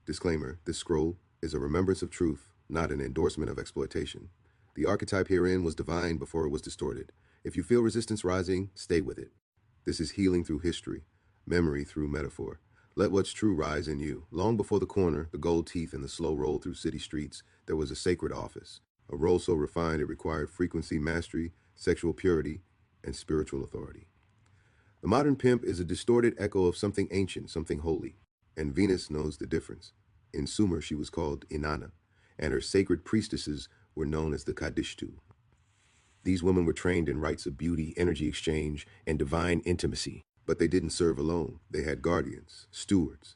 Disclaimer, this scroll is a remembrance of truth, not an endorsement of exploitation. The archetype herein was divine before it was distorted. If you feel resistance rising, stay with it. This is healing through history, memory through metaphor. Let what's true rise in you. Long before the corner, the gold teeth, and the slow roll through city streets, there was a sacred office, a role so refined it required frequency, mastery, sexual purity, and spiritual authority. The modern pimp is a distorted echo of something ancient, something holy, and Venus knows the difference. In Sumer, she was called Inanna, and her sacred priestesses were known as the Kadishtu. These women were trained in rites of beauty, energy exchange, and divine intimacy. But they didn't serve alone. They had guardians, stewards,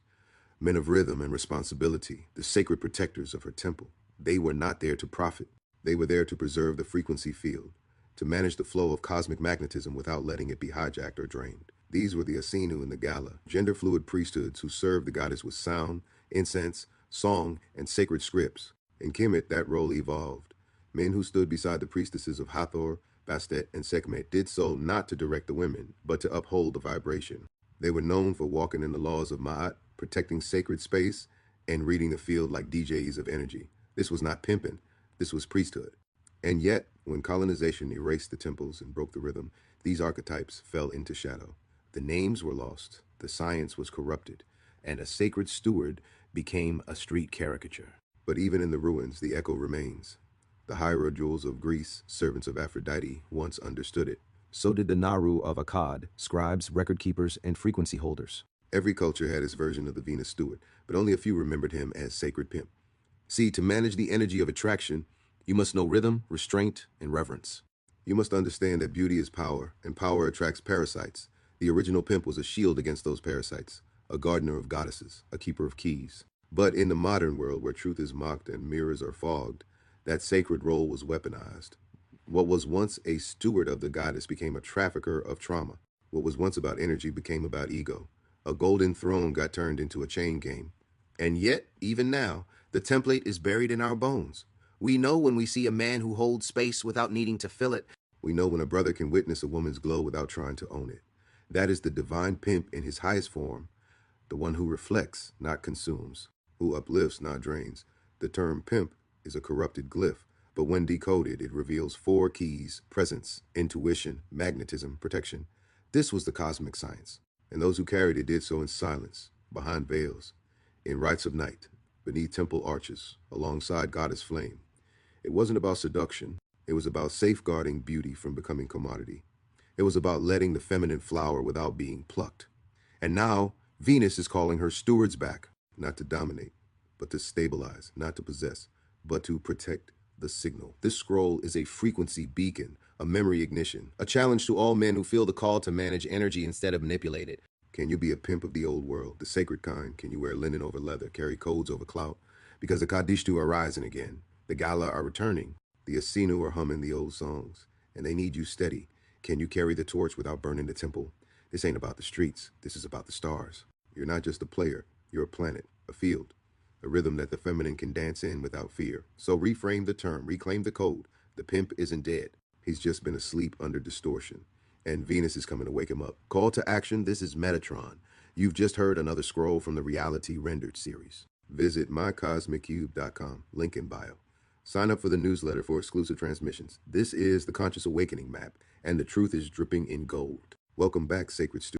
men of rhythm and responsibility, the sacred protectors of her temple. They were not there to profit. They were there to preserve the frequency field, to manage the flow of cosmic magnetism without letting it be hijacked or drained. These were the Asinu and the Gala, gender-fluid priesthoods who served the goddess with sound, incense, song, and sacred scripts. In Kemet, that role evolved. Men who stood beside the priestesses of Hathor, Bastet, and Sekhmet did so not to direct the women, but to uphold the vibration. They were known for walking in the laws of Ma'at, protecting sacred space, and reading the field like DJs of energy. This was not pimping, this was priesthood. And yet, when colonization erased the temples and broke the rhythm, these archetypes fell into shadow. The names were lost, the science was corrupted, and a sacred steward became a street caricature. But even in the ruins, the echo remains. The hierodules of Greece, servants of Aphrodite, once understood it. So did the Naru of Akkad, scribes, record keepers, and frequency holders. Every culture had its version of the Venus steward, but only a few remembered him as sacred pimp. See, to manage the energy of attraction, you must know rhythm, restraint, and reverence. You must understand that beauty is power, and power attracts parasites. The original pimp was a shield against those parasites, a gardener of goddesses, a keeper of keys. But in the modern world, where truth is mocked and mirrors are fogged, that sacred role was weaponized. What was once a steward of the goddess became a trafficker of trauma. What was once about energy became about ego. A golden throne got turned into a chain game. And yet, even now, the template is buried in our bones. We know when we see a man who holds space without needing to fill it. We know when a brother can witness a woman's glow without trying to own it. That is the divine pimp in his highest form, the one who reflects, not consumes, who uplifts, not drains. The term pimp is a corrupted glyph, but when decoded, it reveals 4 keys: presence, intuition, magnetism, protection. This was the cosmic science, and those who carried it did so in silence, behind veils, in rites of night, beneath temple arches, alongside goddess flame. It wasn't about seduction. It was about safeguarding beauty from becoming commodity. It was about letting the feminine flower without being plucked. And now, Venus is calling her stewards back, not to dominate, but to stabilize, not to possess, but to protect the signal. This scroll is a frequency beacon, a memory ignition, a challenge to all men who feel the call to manage energy instead of manipulate it. Can you be a pimp of the old world, the sacred kind? Can you wear linen over leather, carry codes over clout? Because the Kadishtu are rising again. The Gala are returning. The Asinu are humming the old songs, and they need you steady. Can you carry the torch without burning the temple? This ain't about the streets. This is about the stars. You're not just a player. You're a planet, a field, a rhythm that the feminine can dance in without fear. So reframe the term, reclaim the code. The pimp isn't dead. He's just been asleep under distortion. And Venus is coming to wake him up. Call to action, this is Metatron. You've just heard another scroll from the Reality Rendered series. Visit mycosmiccube.com, link in bio. Sign up for the newsletter for exclusive transmissions. This is the Conscious Awakening Map, and the truth is dripping in gold. Welcome back, Sacred Students.